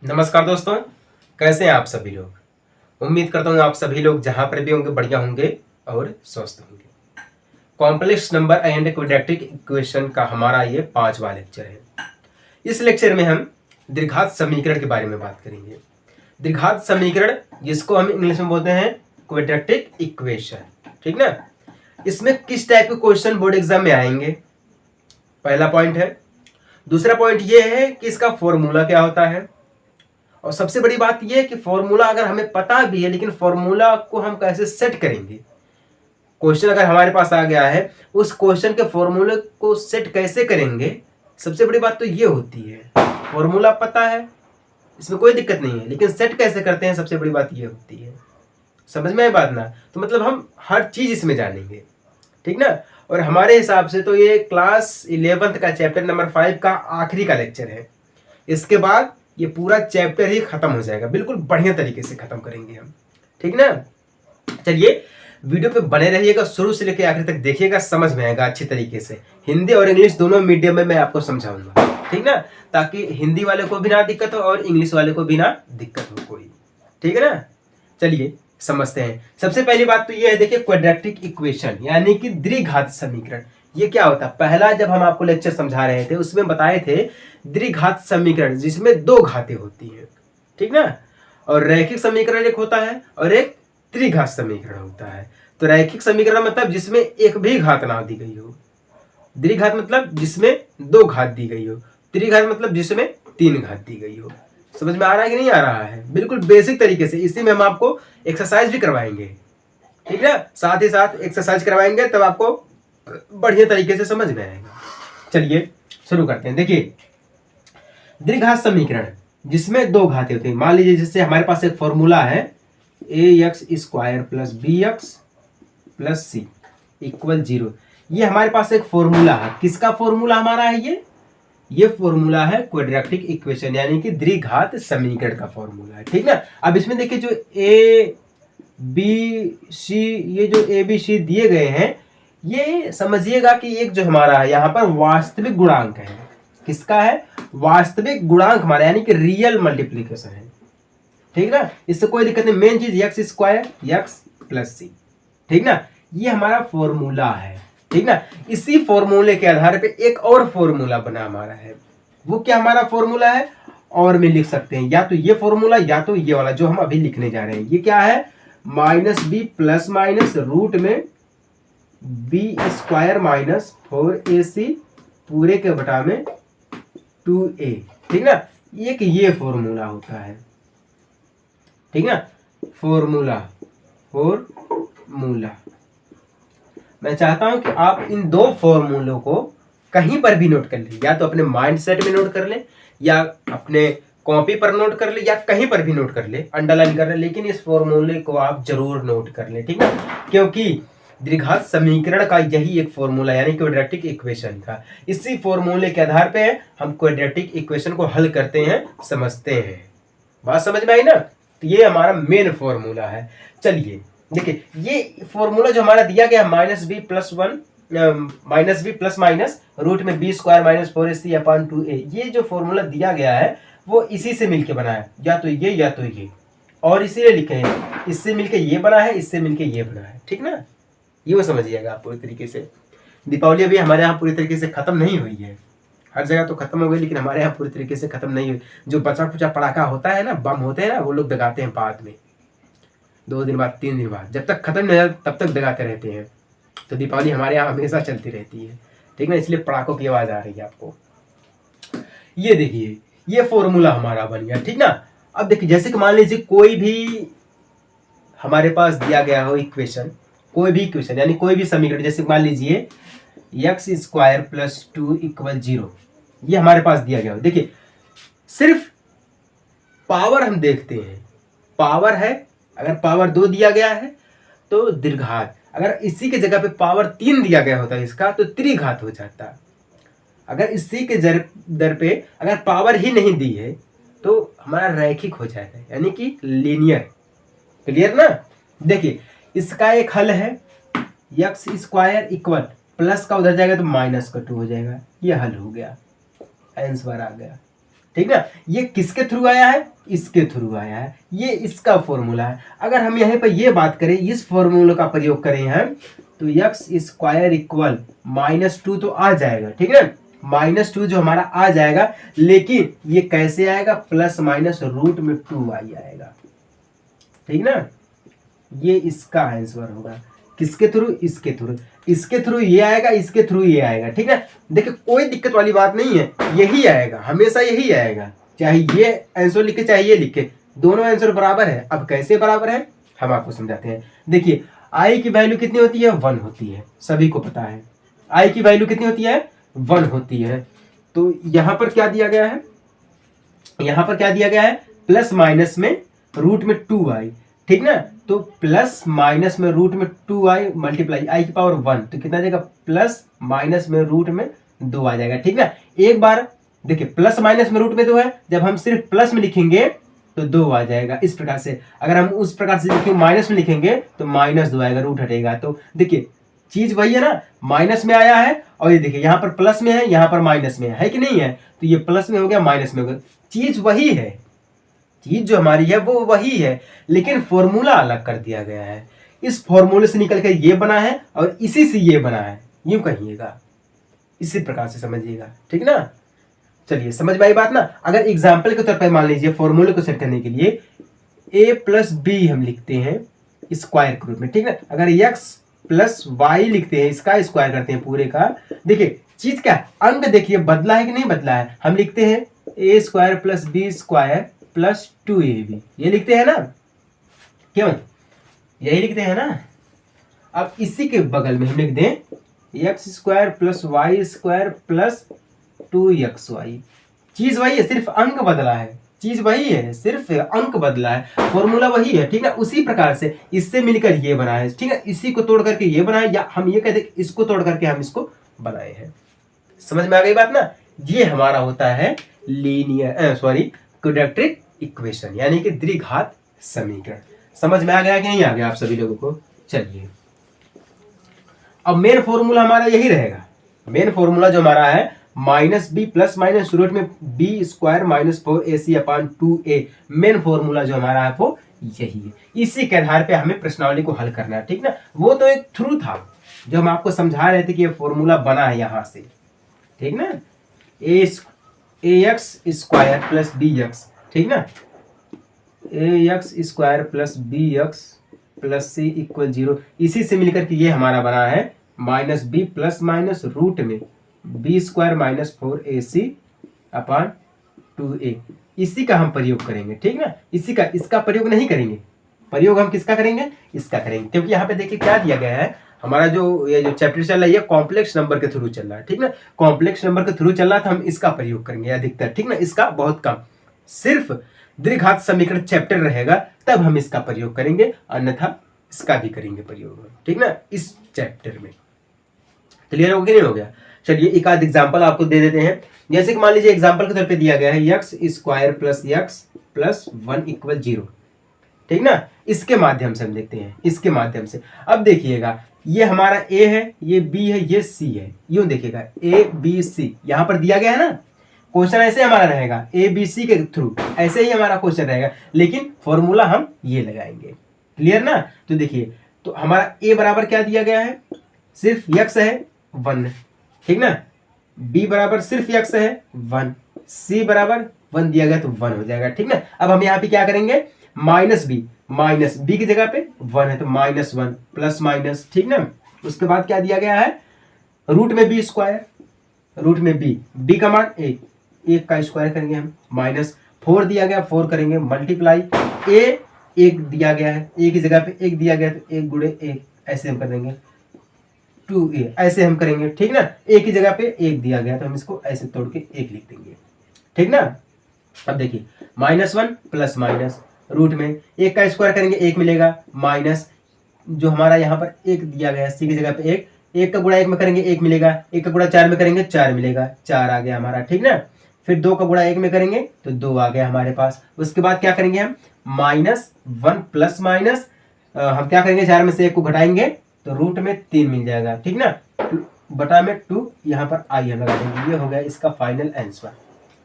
नमस्कार दोस्तों, कैसे हैं आप सभी लोग। उम्मीद करता हूँ आप सभी लोग जहाँ पर भी होंगे बढ़िया होंगे और स्वस्थ होंगे। Complex number and quadratic equation का हमारा ये 5वां लेक्चर है। इस लेक्चर में हम द्विघात समीकरण के बारे में बात करेंगे। द्विघात समीकरण जिसको हम इंग्लिश में बोलते हैं क्वाड्रेटिक इक्वेशन, ठीक ना। इसमें किस टाइप के क्वेश्चन बोर्ड एग्जाम में आएंगे, पहला पॉइंट है। दूसरा पॉइंट ये है कि इसका फॉर्मूला क्या होता है, और सबसे बड़ी बात यह है कि फॉर्मूला अगर हमें पता भी है लेकिन फॉर्मूला को हम कैसे सेट करेंगे। क्वेश्चन अगर हमारे पास आ गया है, उस क्वेश्चन के फॉर्मूले को सेट कैसे करेंगे, सबसे बड़ी बात तो ये होती है। फॉर्मूला पता है, इसमें कोई दिक्कत नहीं है, लेकिन सेट कैसे करते हैं सबसे बड़ी बात ये होती है। समझ में आई बात ना। तो मतलब हम हर चीज इसमें जानेंगे, ठीक ना। और हमारे हिसाब से तो ये क्लास 11th का चैप्टर नंबर 5 का आखिरी का लेक्चर है। इसके बाद ये पूरा चैप्टर ही खत्म हो जाएगा, बिल्कुल बढ़िया तरीके से खत्म करेंगे हम, ठीक ना। चलिए वीडियो पे बने रहिएगा, शुरू से लेकर आखिर तक देखिएगा, समझ में आएगा अच्छी तरीके से। हिंदी और इंग्लिश दोनों मीडियम में मैं आपको समझाऊंगा, ठीक ना, ताकि हिंदी वाले को भी ना दिक्कत हो और इंग्लिश वाले को भी ना दिक्कत हो कोई, ठीक है ना। चलिए समझते हैं। सबसे पहली बात तो ये है, देखिए क्वाड्रेटिक इक्वेशन यानी कि द्विघात समीकरण, ये क्या होता है। पहला जब हम आपको लेक्चर समझा रहे थे उसमें बताए थे द्विघात समीकरण जिसमें दो घातें होती हैं, ठीक ना। और रैखिक समीकरण एक होता है और एक त्रिघात समीकरण होता है। तो रैखिक समीकरण मतलब जिसमें एक भी घात ना दी गई हो, द्विघात मतलब जिसमें दो घात दी गई हो, त्रिघात मतलब जिसमें तीन घात दी गई हो। समझ में आ रहा है कि नहीं आ रहा है। बिल्कुल बेसिक तरीके से। इसी में हम आपको एक्सरसाइज भी करवाएंगे, ठीक है, साथ ही साथ एक्सरसाइज करवाएंगे, तब आपको बढ़िया तरीके से समझ में आएगा। चलिए शुरू करते हैं। देखिए द्विघात समीकरण जिसमें दो घातें होती हैं। मान लीजिए जैसे हमारे पास एक फॉर्मूला है ax² + bx + c = 0। ये हमारे पास एक फॉर्मूला है। किसका फॉर्मूला हमारा है ये फॉर्मूला है क्वाड्रेटिक इक्वेशन यानी कि द्विघात समीकरण का फॉर्मूला है, ठीक ना। अब इसमें देखिए जो ए बी सी, ये जो ए बी सी दिए गए हैं, ये समझिएगा कि एक जो हमारा है यहाँ पर वास्तविक गुणांक है। किसका है? वास्तविक गुणांक हमारा, यानी कि रियल मल्टीप्लीकेशन है, ठीक ना। इससे कोई दिक्कत नहीं। मेन चीज x² x + c, ठीक ना। ये हमारा फॉर्मूला है, ठीक ना। इसी फॉर्मूले के आधार पे एक और फॉर्मूला बना हमारा है। वो क्या हमारा फॉर्मूला है, और में लिख सकते हैं, या तो ये फॉर्मूला या तो ये वाला जो हम अभी लिखने जा रहे हैं। ये क्या है? -b ± रूट में b² - 4ac पूरे के बटा में 2a, ठीक ना। एक ये फॉर्मूला होता है, ठीक ना। फॉर्मूला मैं चाहता हूं कि आप इन दो फॉर्मूलों को कहीं पर भी नोट कर लें, या तो अपने माइंड सेट में नोट कर लें, या अपने कॉपी पर नोट कर ले, या कहीं पर भी नोट कर ले, अंडरलाइन कर ले, लेकिन इस फॉर्मूले को आप जरूर नोट कर ले, ठीक है। क्योंकि द्विघात समीकरण का यही एक फॉर्मूला यानी क्वाड्रेटिक इक्वेशन था। इसी फॉर्मूले के आधार पे हम क्वाड्रेटिक इक्वेशन को हल करते हैं, समझते हैं। बात समझ में आई ना। तो ये हमारा मेन फॉर्मूला है। चलिए देखिए ये फॉर्मूला जो हमारा दिया गया -b ± रूट में b² - 4ac/2a, ये जो फॉर्मूला दिया गया है वो इसी से मिलके बना है, या तो ये, और इसीलिए लिखे हैं, इससे मिलके ये बना है, इससे मिलके ये बना है, ठीक ना। ये वो समझिएगा आप पूरी तरीके से। दीपावली अभी हमारे यहाँ पूरी तरीके से खत्म नहीं हुई है। हर जगह तो खत्म हो गई, लेकिन हमारे यहाँ पूरी तरीके से खत्म नहीं हुई। जो बचा खुचा पटाखा होता है ना, बम होते हैं ना, वो लोग दगाते हैं बाद में, 2 दिन बाद, 3 दिन बाद, जब तक खत्म नहीं होता तब तक दगाते रहते हैं। तो दीपावली हमारे यहाँ हमेशा चलती रहती है, ठीक ना। इसलिए पटाखों की आवाज आ रही है आपको। ये देखिए ये फॉर्मूला हमारा बन गया, ठीक ना। अब देखिए जैसे कि मान लीजिए कोई भी हमारे पास दिया गया हो इक्वेशन, कोई भी इक्वेशन यानी कोई भी समीकरण, जैसे मान लीजिए x² + 2 = 0, ये हमारे पास दिया गया हो। देखिए सिर्फ पावर हम देखते हैं, पावर है, अगर पावर 2 दिया गया है तो द्विघात, अगर इसी के जगह पे पावर 3 दिया गया होता है इसका तो त्रिघात हो जाता। अगर इसी के दर पे अगर पावर ही नहीं दी है तो हमारा रैखिक हो जाएगा, यानी कि लीनियर। क्लियर ना। देखिए इसका एक हल है, x² प्लस का उधर जाएगा तो -2 हो जाएगा, ये हल हो गया, आंसर आ गया, ठीक ना। ये किसके थ्रू आया है, इसके थ्रू आया है, ये इसका फॉर्मूला है। अगर हम यहाँ पर ये बात करें, इस फॉर्मूले का प्रयोग करें हम, तो एक्स स्क्वायर इक्वल -2 तो आ जाएगा, ठीक है। -2 जो हमारा आ जाएगा, लेकिन ये कैसे आएगा, ±√2 आई आएगा, ठीक ना। ये इसका आंसर होगा, किसके थ्रू, इसके थ्रू, इसके थ्रू ये आएगा, इसके थ्रू ये आएगा, ठीक है। देखिए कोई दिक्कत वाली बात नहीं है, यही आएगा, हमेशा यही आएगा, चाहे ये आंसर लिखे चाहे ये लिखे, दोनों आंसर बराबर है। अब कैसे बराबर है हम आपको समझाते हैं। देखिए आई की वैल्यू कितनी होती है, 1 होती है, सभी को पता है आई की वैल्यू कितनी होती है, 1 होती है। तो यहाँ पर क्या दिया गया है, यहाँ पर क्या दिया गया है, प्लस माइनस में रूट में 2i, ठीक ना। तो प्लस माइनस में रूट में 2i मल्टीप्लाई आई की पावर 1, तो कितना आ जाएगा, प्लस माइनस में रूट में 2 आ जाएगा, ठीक ना। एक बार देखिए प्लस माइनस में रूट में 2 है, जब हम सिर्फ प्लस में लिखेंगे तो 2 आ जाएगा, इस प्रकार से। अगर हम उस प्रकार से लिखेंगे माइनस में लिखेंगे तो -2 आएगा, रूट हटेगा। तो देखिए चीज वही है ना, माइनस में आया है, और ये देखिए यहाँ पर प्लस में है, यहाँ पर माइनस में है कि नहीं है, तो ये प्लस में हो गया, माइनस में हो गया, चीज वही है, चीज जो हमारी है वो वही है, लेकिन फॉर्मूला अलग कर दिया गया है। इस फॉर्मूले से निकल कर ये बना है और इसी से ये बना है, यूं कहिएगा, इसी प्रकार से समझिएगा, ठीक ना। चलिए समझ में आई बात ना। अगर एग्जाम्पल के तौर पर मान लीजिए फॉर्मूले को सेट करने के लिए a + b हम लिखते हैं स्क्वायर के रूप में, ठीक ना। अगर x + y लिखते हैं, इसका स्क्वायर करते हैं पूरे का, देखिए चीज क्या है, अंक देखिए बदला है कि नहीं बदला है। हम लिखते हैं a² + b² + 2ab, ये लिखते हैं ना, क्यों, यही लिखते हैं ना। अब इसी के बगल में हम लिख दें x² + y² + 2xy, चीज वही है, सिर्फ अंक बदला है, चीज वही है, सिर्फ अंक बदला है, फॉर्मूला वही है, ठीक है। उसी प्रकार से इससे मिलकर ये बना है, ठीक है, इसी को तोड़ करके ये बना है, या हम ये कहते हैं इसको तोड़ करके हम इसको बनाए हैं। समझ में आ गई बात ना। ये हमारा होता है क्वाड्रेटिक इक्वेशन, यानी कि द्विघात समीकरण। समझ में आ गया कि नहीं आ गया आप सभी लोगों को। चलिए अब मेन फॉर्मूला हमारा यही रहेगा, मेन फॉर्मूला जो हमारा है -b प्लस माइनस रूट में b² - 4ac/2a, मेन फॉर्मूला जो हमारा है वो यही है। इसी के आधार पे हमें प्रश्नावली को हल करना है, ठीक ना। वो तो एक थ्रू था जो हम आपको समझा रहे थे कि ये फॉर्मूला बना है यहाँ से, ठीक ना, ax² + bx, ठीक ना, ax² + bx + c = 0, इसी से मिलकर के ये हमारा बना है -b प्लस माइनस रूट में b² - 4ac/2a, इसी का हम प्रयोग करेंगे, ठीक ना। इसी का, इसका प्रयोग नहीं करेंगे, प्रयोग हम किसका करेंगे, इसका करेंगे, क्योंकि यहाँ पे देखिए क्या दिया गया है, हमारा जो ये जो चैप्टर चल रहा है ये कॉम्प्लेक्स नंबर के थ्रू चल रहा है, ठीक ना। कॉम्प्लेक्स नंबर के थ्रू चल रहा है तो हम इसका प्रयोग करेंगे अधिकतर, ठीक ना, इसका बहुत कम, सिर्फ द्विघात समीकरण चैप्टर रहेगा तब हम इसका प्रयोग करेंगे, अन्यथा इसका भी करेंगे प्रयोग, ठीक ना, इस चैप्टर में। क्लियर हो गया नहीं हो गया। चलिए एक आध एग्जांपल आपको दे देते हैं। जैसे कि मान लीजिए एग्जांपल के तौर पे दिया गया है x² + x + 1 = 0, ठीक ना। इसके माध्यम से हम देखते हैं, इसके माध्यम से। अब देखिएगा ये हमारा a है, ये b है, ये c है, यूं देखिएगा a b c यहाँ पर दिया गया है ना। क्वेश्चन ऐसे हमारा रहेगा a b c के थ्रू, ऐसे ही हमारा क्वेश्चन रहेगा, लेकिन फॉर्मूला हम ये लगाएंगे। क्लियर ना। तो देखिए तो हमारा a बराबर क्या दिया गया है, सिर्फ x है 1, ठीक ना, b बराबर सिर्फ x है 1, c बराबर 1 दिया गया तो 1 हो जाएगा, ठीक ना। अब हम यहाँ पे क्या करेंगे, -b की जगह पे 1 है तो -1 प्लस माइनस, ठीक ना। उसके बाद क्या दिया गया है, रूट में b², रूट में b का मान 1 का स्क्वायर करेंगे हम, -4 दिया गया 4 करेंगे, मल्टीप्लाई a 1 दिया गया है, a की जगह पे 1 दिया गया तो 1 × 1 ऐसे हम कर देंगे, 2a ऐसे हम करेंगे, ठीक ना। a की जगह पे 1 दिया गया तो हम इसको ऐसे तोड़ के 1 लिख देंगे, ठीक ना। अब देखिए -1 प्लस माइनस, रूट में 1 का स्क्वायर करेंगे 1 मिलेगा, माइनस जो हमारा यहाँ पर 1 दिया गया है c की जगह पे 1 का गुणा 1 में करेंगे 1 मिलेगा, 1 का गुणा 4 में करेंगे 4 मिलेगा, 4 आ गया हमारा, ठीक ना। फिर 2 का गुणा 1 में करेंगे तो 2 आ गया हमारे पास। उसके बाद क्या करेंगे हम, -1 प्लस माइनस, हम क्या करेंगे 4 में से 1 को घटाएंगे तो रूट में 3 मिल जाएगा, ठीक ना, बटा में 2 यहाँ पर आई हम लगा देंगे। ये हो गया इसका फाइनल आंसर।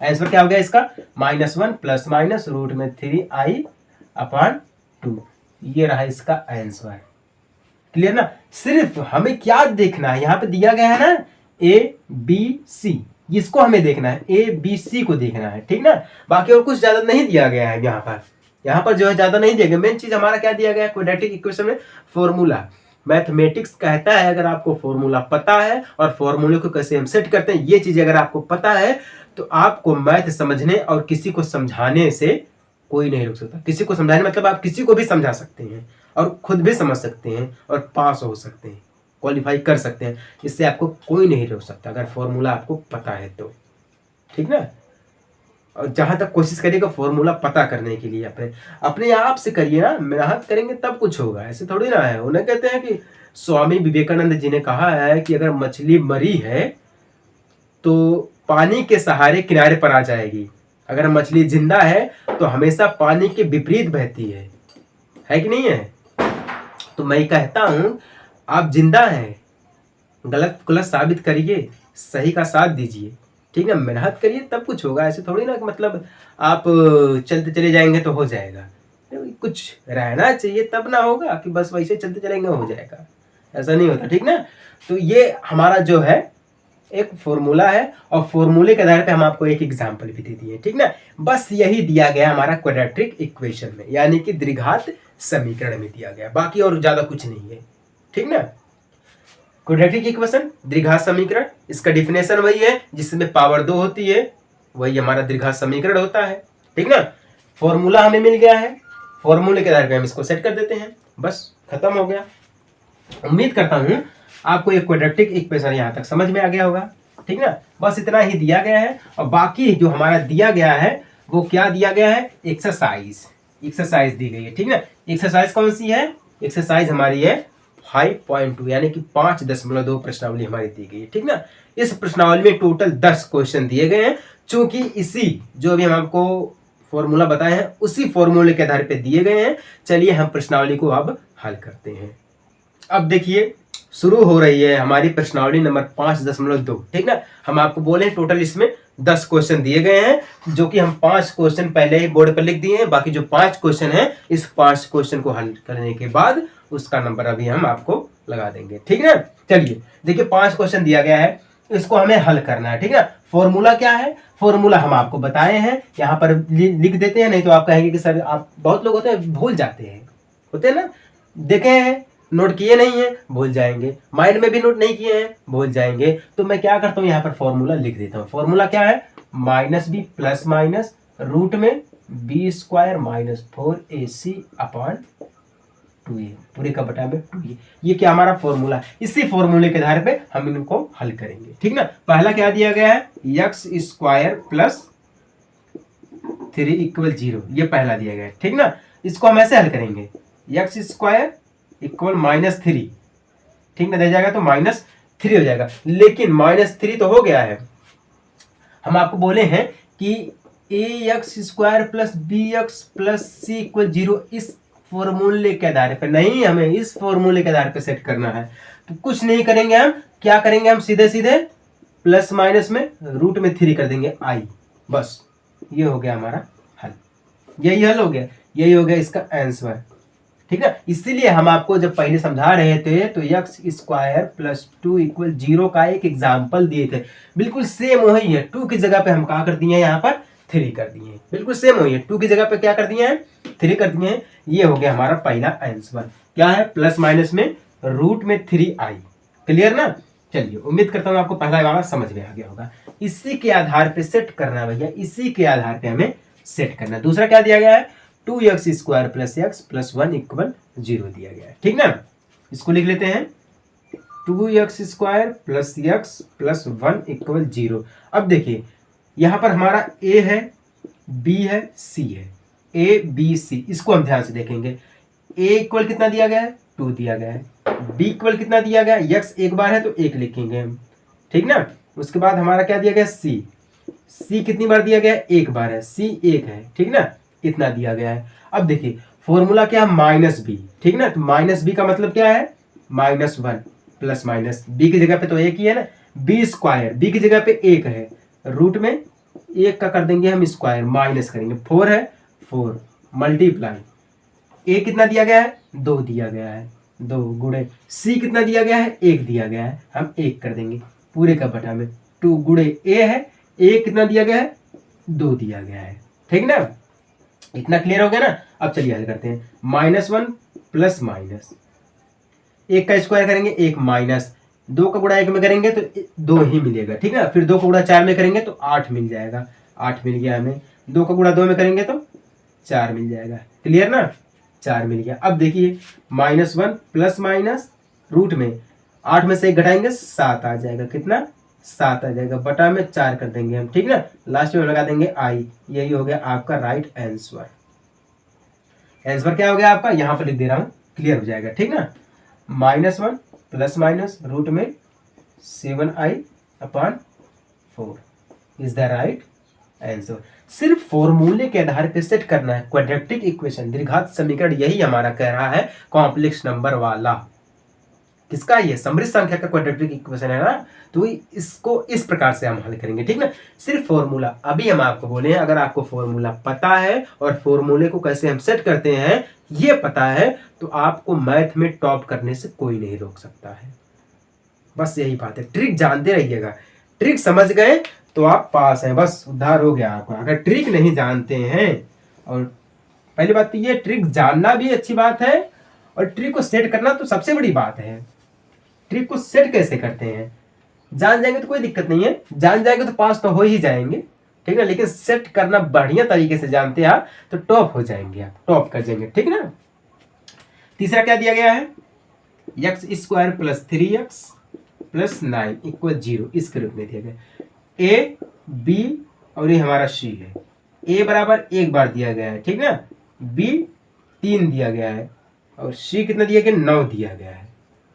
आंसर क्या हो गया इसका, -1 प्लस माइनस रूट में 3i/2। ये रहा इसका आंसर। क्लियर ना। सिर्फ हमें क्या देखना है, यहाँ पे दिया गया है ना ABC, इसको हमें देखना है, ABC को देखना है, ठीक ना। बाकी और कुछ ज्यादा नहीं दिया गया है यहाँ पर जो है ज्यादा नहीं दिया गया। मेन चीज हमारा क्या दिया गया है क्वाड्रेटिक इक्वेशन में, फॉर्मूला। मैथमेटिक्स कहता है अगर आपको फॉर्मूला पता है और फॉर्मूले को कैसे हम सेट करते हैं, ये चीज अगर आपको पता है तो आपको मैथ समझने और किसी को समझाने से कोई नहीं रोक सकता। किसी को समझाने मतलब आप किसी को भी समझा सकते हैं और खुद भी समझ सकते हैं और पास हो सकते हैं, क्वालिफाई कर सकते हैं। इससे आपको कोई नहीं रोक सकता अगर फॉर्मूला आपको पता है तो, ठीक ना। और जहां तक कोशिश करिएगा फॉर्मूला पता करने के लिए अपने आप से करिए ना, मेहनत करेंगे तब कुछ होगा, ऐसे थोड़ी ना है। उन्हें कहते हैं कि स्वामी विवेकानंद जी ने कहा है कि अगर मछली मरी है तो पानी के सहारे किनारे पर आ जाएगी, अगर मछली जिंदा है तो हमेशा पानी के विपरीत बहती है कि नहीं है। तो मैं कहता हूं आप जिंदा हैं, गलत गलत साबित करिए, सही का साथ दीजिए, ठीक है। मेहनत करिए तब कुछ होगा, ऐसे थोड़ी ना मतलब आप चलते चले जाएंगे तो हो जाएगा। कुछ रहना चाहिए तब ना होगा कि बस वैसे चलते चलेंगे हो जाएगा, ऐसा नहीं होता, ठीक ना। तो ये हमारा जो है एक फॉर्मूला है और फॉर्मूले के आधार पे हम आपको एक एग्जांपल भी दे दिए, ठीक ना। बस यही दिया गया हमारा क्वाड्रेटिक इक्वेशन में, यानी कि द्विघात समीकरण में दिया गया, बाकी और ज्यादा कुछ नहीं है, ठीक ना। क्वाड्रेटिक इक्वेशन द्विघात समीकरण, इसका डिफिनेशन वही है जिसमें पावर 2 होती है, वही हमारा द्विघात समीकरण होता है, ठीक ना। फॉर्मूला हमें मिल गया है, फॉर्मूले के आधार पे हम इसको सेट कर देते हैं, बस खत्म हो गया। उम्मीद करता हूं आपको एक क्वाड्रेटिक इक्वेशन यहाँ तक समझ में आ गया होगा, ठीक ना। बस इतना ही दिया गया है और बाकी जो हमारा दिया गया है वो क्या दिया गया है, एक्सरसाइज दी गई है, ठीक ना। एक्सरसाइज कौन सी है, एक्सरसाइज हमारी है 5.2 यानी कि 5.2 प्रश्नावली हमारी दी गई है, ठीक ना। इस प्रश्नावली में टोटल 10 क्वेश्चन दिए गए हैं, चूंकि इसी जो अभी हम आपको फॉर्मूला बताए हैं उसी फॉर्मूले के आधार पे दिए गए हैं। चलिए हम प्रश्नावली को अब हल करते हैं। अब देखिए शुरू हो रही है हमारी प्रश्नावली नंबर 5.2, ठीक ना। हम आपको बोले टोटल इसमें 10 क्वेश्चन दिए गए हैं, जो कि हम 5 क्वेश्चन पहले ही बोर्ड पर लिख दिए हैं। बाकी जो 5 क्वेश्चन हैं इस 5 क्वेश्चन को हल करने के बाद उसका नंबर अभी हम आपको लगा देंगे, ठीक है। चलिए देखिए 5 क्वेश्चन दिया गया है, इसको हमें हल करना है, ठीक है। फॉर्मूला क्या है, फॉर्मूला हम आपको बताए हैं, यहाँ पर लिख देते हैं, नहीं तो आप कहेंगे कि सर आप बहुत लोग होते हैं भूल जाते हैं, होते हैं ना, देखे हैं नोट किए नहीं है भूल जाएंगे, माइंड में भी नोट नहीं किए हैं भूल जाएंगे। तो मैं क्या करता हूँ यहाँ पर फॉर्मूला लिख देता हूँ। फॉर्मूला क्या है, -b प्लस माइनस रूट में b² - 4ac/2a पूरे का बटा में 2a। ये क्या हमारा फॉर्मूला है, इसी फॉर्मूले के आधार पे हम इनको हल करेंगे, ठीक ना। पहला क्या दिया गया है, x² + 3 = 0, ये पहला दिया गया है, ठीक ना। इसको हम ऐसे हल करेंगे, x² = -3, ठीक ना, दे जाएगा तो -3 हो जाएगा। लेकिन -3 तो हो गया है, हम आपको बोले हैं कि ax² + bx + c = 0 इस फॉर्मूले के आधार पे नहीं, हमें इस फॉर्मूले के आधार पे सेट करना है। तो कुछ नहीं करेंगे, हम क्या करेंगे, हम सीधे सीधे प्लस माइनस में रूट में 3 कर देंगे i, बस ये हो गया हमारा हल, यही हल हो गया, यही हो गया इसका आंसर, ठीक है। इसीलिए हम आपको जब पहले समझा रहे थे तो x² + 2 = 0 का एक एग्जाम्पल दिए थे, बिल्कुल सेम वही है। 2 की जगह पे हम क्या कर दिए हैं, यहाँ पर 3 कर दिए हैं, बिल्कुल सेम वही है। 2 की जगह पे क्या कर दिए हैं, 3 कर दिए हैं। ये हो गया हमारा पहला आंसर, क्या है, प्लस माइनस में रूट में 3i। क्लियर ना। चलिए उम्मीद करता हूँ आपको पहला वाला समझ में आ गया होगा। इसी के आधार पे सेट करना भैया, इसी के आधार पे हमें सेट करना। दूसरा क्या दिया गया है, 2x² + x + 1 = 0 दिया गया है, ठीक ना। इसको लिख लेते हैं, 2x² + x + 1 = 0। अब देखिए यहाँ पर हमारा a है, b है, c है, a b c, इसको हम ध्यान से देखेंगे। a इक्वल कितना दिया गया है, 2 दिया गया है। b इक्वल कितना दिया गया है, x एक बार है तो 1 लिखेंगे हम, ठीक ना। उसके बाद हमारा क्या दिया गया, c कितनी बार दिया गया है, 1 बार है, c 1 है, ठीक ना, इतना दिया गया है। अब देखिए फॉर्मूला क्या है, -b, ठीक ना। तो -b का मतलब क्या है, -1 प्लस माइनस, b की जगह पे तो 1 ही है ना, b² b की जगह पे 1 है, रूट में एक का कर देंगे हम स्क्वायर, माइनस करेंगे, 4 है 4 मल्टीप्लाई ए कितना दिया गया है 2 दिया गया है, 2 गुणे सी कितना दिया गया है 1 दिया गया है, हम 1 कर देंगे पूरे का बटा में, 2 गुणे ए है, ए कितना दिया गया है 2 दिया गया है। ठीक ना, इतना क्लियर हो गया ना। अब चलिए हल करते हैं। -1 प्लस माइनस, 1 का स्क्वायर करेंगे 1 माइनस 2 का गुणा 1 में करेंगे तो 2 ही मिलेगा। ठीक है, फिर 2 का गुणा 4 में करेंगे तो 8 मिल जाएगा, 8 मिल गया हमें। 2 का गुणा 2 में करेंगे तो 4 मिल जाएगा। क्लियर ना, 4 मिल गया। अब देखिए -1 प्लस माइनस रूट में 8 में से 1 घटाएंगे 7 आ जाएगा, कितना 7 आ जाएगा, बटा में 4 कर देंगे हम। ठीक ना, लास्ट में लगा देंगे आई। यही हो गया आपका राइट आंसर। आंसर क्या हो गया आपका, यहाँ पर लिख दे रहा हूँ, क्लियर हो जाएगा। ठीक ना, -1 प्लस माइनस रूट में 7i/4 is the right answer. सिर्फ फॉर्मूले के आधार पे सेट करना है क्वाड्रेटिक इक्वेशन, द्विघात समीकरण। यही हमारा कह रहा है कॉम्प्लेक्स नंबर वाला। किसका, ये समृद्ध संख्या का क्वाड्रेटिक इक्वेशन है ना, तो इसको इस प्रकार से हम हल करेंगे। ठीक ना, सिर्फ फॉर्मूला। अभी हम आपको बोले हैं, अगर आपको फॉर्मूला पता है और फॉर्मूले को कैसे हम सेट करते हैं ये पता है, तो आपको मैथ में टॉप करने से कोई नहीं रोक सकता है। बस यही बात है, ट्रिक जानते रहिएगा। ट्रिक समझ गए तो आप पास हैं, बस उद्धार हो गया आपका। अगर ट्रिक नहीं जानते हैं, और पहली बात तो ये ट्रिक जानना भी अच्छी बात है, और ट्रिक को सेट करना तो सबसे बड़ी बात है। ट्रिक को सेट कैसे करते हैं जान जाएंगे तो कोई दिक्कत नहीं है, जान जाएंगे तो पास तो हो ही जाएंगे। ठीक है, लेकिन सेट करना बढ़िया तरीके से जानते हैं आप तो टॉप हो जाएंगे, आप टॉप कर जाएंगे। ठीक ना, तीसरा क्या दिया गया है, x² plus 3x plus 9 equal 0, इसके रूप में दिया गया। ए बी और ये हमारा सी है। ए बराबर 1 बार दिया गया है, ठीक ना, बी 3 दिया गया है, और सी कितना दिया गया 9 दिया गया है।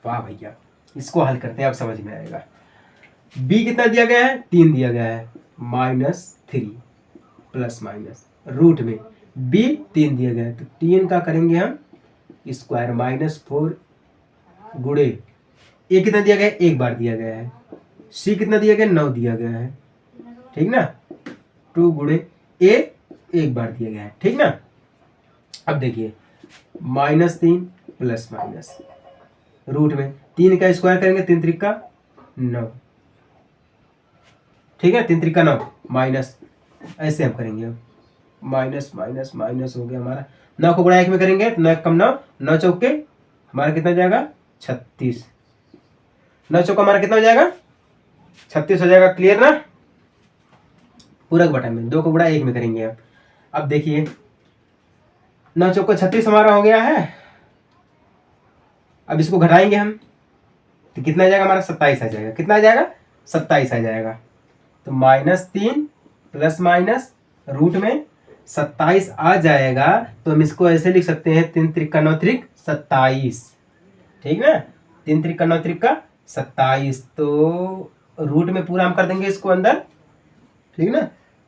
वाह भैया, इसको हल करते हैं, आप समझ में आएगा। बी कितना दिया गया है 3 दिया गया है, -3 प्लस माइनस रूट में बी 3 दिया गया है, तो 3 का करेंगे हम स्क्वायर, -4 गुणे ए कितना दिया गया है 1 बार दिया गया है, सी कितना दिया गया 9 दिया गया है। ठीक ना, 2 गुणे ए 1 बार दिया गया है। ठीक ना, अब देखिए -3 प्लस माइनस रूट में 3 का स्क्वायर करेंगे, 3 त्रिक 9। ठीक है, 3 त्रिक 9 माइनस, ऐसे हम करेंगे, माइनस माइनस माइनस हो गया हमारा। 9 को गुणा 1 में करेंगे तो 9 कम 9, 9 चौके हमारा कितना जाएगा 36, 9 चौका हमारा कितना हो जाएगा 36 हो जाएगा। क्लियर ना, पूरक बटा में 2 को गुणा 1 में करेंगे आप। अब देखिए 9 चौका 36 हमारा हो गया है। अब इसको घटाएंगे हम तो कितना आ जाएगा हमारा 27 आ जाएगा। कितना आ जाएगा 27 आ जाएगा। तो -3 प्लस माइनस रूट में 27 आ जाएगा, तो हम इसको ऐसे लिख सकते हैं 3 त्रिक 9 त्रिक 27। ठीक ना, 3 त्रिक 9 त्रिक 27, तो रूट में पूरा हम कर देंगे इसको अंदर। ठीक ना,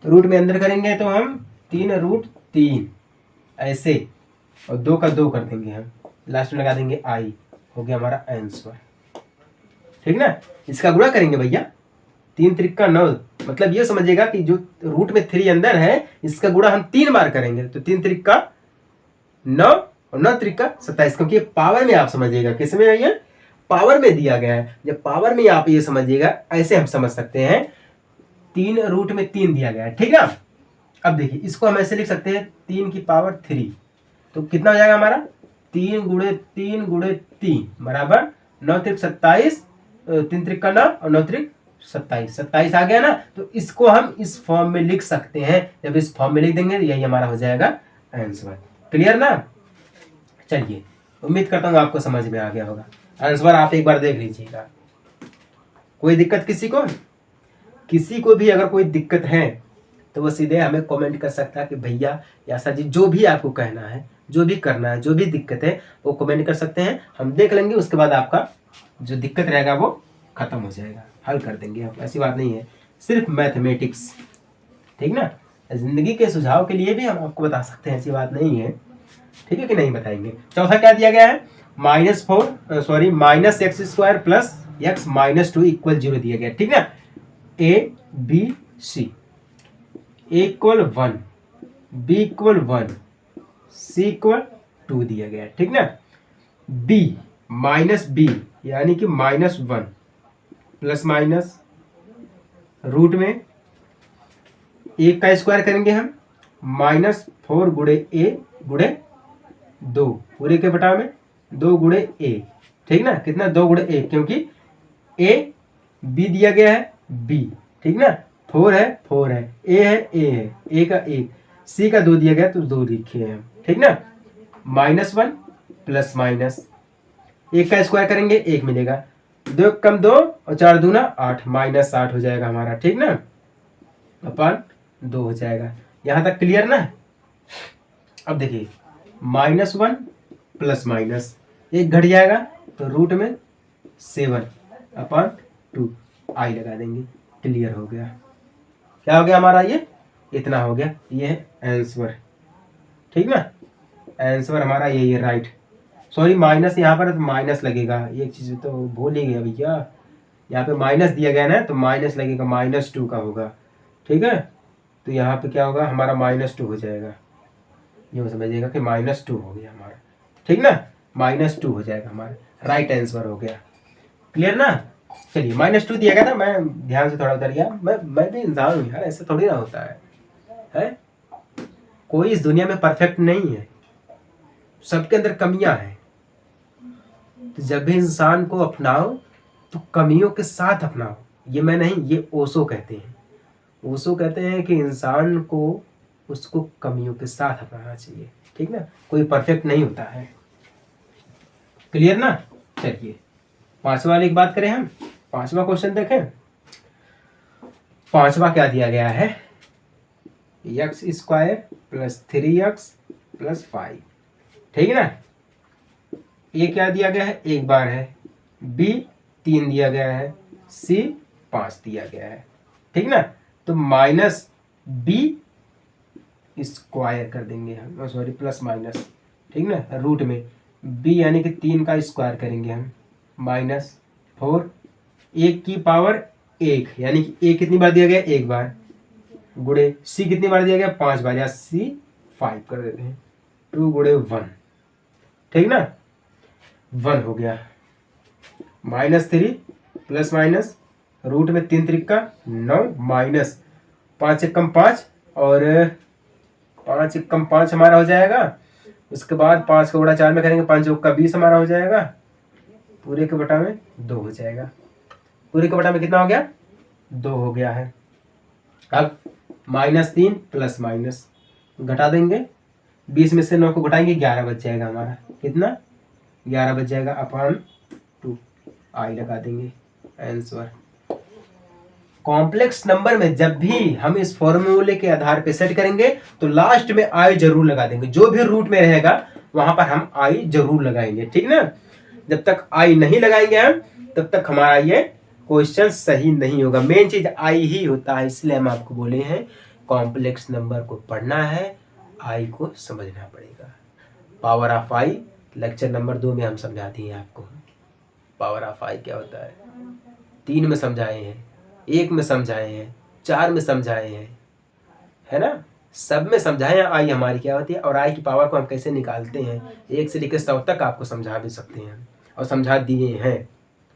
तो रूट में अंदर करेंगे तो हम 3√3 ऐसे, और 2 का 2 कर देंगे हम, लास्ट में लगा देंगे आई। हो गया हमारा आंसर। ठीक ना, इसका गुणा करेंगे भैया, 3 त्रिक 9, मतलब ये समझिएगा कि जो रूट में 3 अंदर है इसका गुणा हम 3 बार करेंगे, तो 3 त्रिक 9 और 9 त्रिक 27, क्योंकि पावर में आप समझिएगा, किसमें है ये पावर में दिया गया है। जब पावर में आप ये समझिएगा, ऐसे हम समझ सकते हैं 3√3 दिया गया है। ठीक ना, अब देखिए इसको हम ऐसे लिख सकते हैं 3 की पावर 3, तो कितना हो जाएगा हमारा 3 गुणे 3 गुणे 3 बराबर 9 त्रिक 27, 3 त्रिक 9 और 9 त्रिक 27, 27 आ गया ना। तो इसको हम इस फॉर्म में लिख सकते हैं। जब इस फॉर्म में लिख देंगे तो यही हमारा हो जाएगा आंसर। क्लियर ना, चलिए उम्मीद करता हूँ आपको समझ में आ गया होगा। आंसर आप एक बार देख लीजिएगा। कोई दिक्कत किसी को भी अगर कोई दिक्कत है तो वो सीधे हमें कमेंट कर सकता है कि भैया या सर जी, जो भी आपको कहना है, जो भी करना है, जो भी दिक्कत है वो कमेंट कर सकते हैं, हम देख लेंगे। उसके बाद आपका जो दिक्कत रहेगा वो खत्म हो जाएगा, हल कर देंगे हम। ऐसी बात नहीं है, सिर्फ मैथमेटिक्स। ठीक ना, जिंदगी के सुझाव के लिए भी हम आपको बता सकते हैं, ऐसी बात नहीं है। ठीक है कि नहीं, बताएंगे। चौथा क्या दिया गया है, -x² प्लस x -2 इक्वल 0 दिया गया। ठीक ना, A B C equal 1, B equal 1, C equal 2 दिया गया है, ठीक ना। बी माइनस बी यानी कि -1 प्लस माइनस रूट में 1 का स्क्वायर करेंगे हम, -4 गुणे ए गुणे 2 पूरे के बटा में 2 गुणे ए, ठीक ना। कितना 2 गुणे ए, क्योंकि ए बी दिया गया है बी, ठीक ना। 4 है 4 है, ए है ए है, ए का 1, सी का 2 दिया गया तो 2 लिखे हैं, ठीक ना। -1 प्लस माइनस 1 का स्क्वायर करेंगे 1 मिलेगा, 2 कम 2 और 4 दूना 8, -8 हो जाएगा हमारा, ठीक ना, अपन 2 हो जाएगा। यहाँ तक क्लियर ना। अब देखिए -1 प्लस माइनस 1 घट जाएगा तो रूट में 7/2 आई लगा देंगे, क्लियर हो गया। क्या हो गया हमारा, ये इतना हो गया, ये है आंसर, ठीक ना। आंसर हमारा यही है, राइट। सॉरी माइनस यहाँ पर माइनस लगेगा, एक चीज तो भूल ही गया भैया, यहाँ पे माइनस दिया गया ना तो माइनस लगेगा, -2 का होगा, ठीक है। तो यहाँ पे क्या होगा हमारा -2 हो जाएगा, ये समझिएगा कि -2 हो गया हमारा, ठीक ना। -2 हो जाएगा हमारा, राइट आंसर हो गया, क्लियर ना। चलिए -2 दिया गया था, मैं ध्यान से थोड़ा उतर गया, मैं भी इंसान हूँ यार, ऐसा थोड़ी ना होता है? कोई इस दुनिया में परफेक्ट नहीं है, सबके अंदर कमियां हैं। तो जब भी इंसान को अपनाओ तो कमियों के साथ अपनाओ, ये मैं नहीं, ये ओशो कहते हैं। ओशो कहते हैं कि इंसान को उसको कमियों के साथ अपनाना चाहिए, ठीक ना। कोई परफेक्ट नहीं होता है, क्लियर ना। चलिए 5वां वाली की बात करें हम, 5वां क्वेश्चन देखें। 5वां क्या दिया गया है, x² + 3x + 5, ठीक है ना। ए क्या दिया गया है, 1 बार है, बी 3 दिया गया है, सी 5 दिया गया है, ठीक ना। तो -b स्क्वायर कर देंगे हम, सॉरी प्लस माइनस, ठीक ना, रूट में b यानी कि 3 का स्क्वायर करेंगे हम, -4, 1 की पावर 1 यानी कि a कितनी बार दिया गया, 1 बार, गुणे c कितनी बार दिया गया, 5 बार, या c 5 कर देते हैं, 2 गुणे 1, ठीक ना, 1 हो गया। -3 प्लस माइनस रूट में 3 त्रिका 9, माइनस 5 एकम 5 और 5 एकम 5 हमारा हो जाएगा। उसके बाद 5 का गुणा 4 में करेंगे, 5 का 20 हमारा हो जाएगा, पूरे के बटा में 2 हो जाएगा। पूरे के बटा में कितना हो गया, 2 हो गया है। अब -3 प्लस माइनस घटा देंगे, 20 में से 9 को घटाएंगे, 11 बच जाएगा हमारा, कितना 11 बच जाएगा, अपॉन 2 आई लगा देंगे, आंसर। कॉम्प्लेक्स नंबर में जब भी हम इस फॉर्मूले के आधार पे सेट करेंगे तो लास्ट में आई जरूर लगा देंगे, जो भी रूट में रहेगा वहां पर हम आई जरूर लगाएंगे, ठीक ना। जब तक आई नहीं लगाएंगे हम तब तक हमारा ये क्वेश्चन सही नहीं होगा। मेन चीज आई ही होता है, इसलिए हम आपको बोले हैं कॉम्प्लेक्स नंबर को पढ़ना है, आई को समझना पड़ेगा। Power of I lecture number 2 में हम समझा दिए आपको, पावर ऑफ आई क्या होता है, 3 में समझाए हैं, 1 में समझाए हैं, 4 में समझाए हैं, है ना, सब में समझाए हैं आई हमारी क्या होती है और आई की पावर को हम कैसे निकालते हैं। 1 से लेकर 100 तक आपको समझा भी सकते हैं और समझा दिए हैं,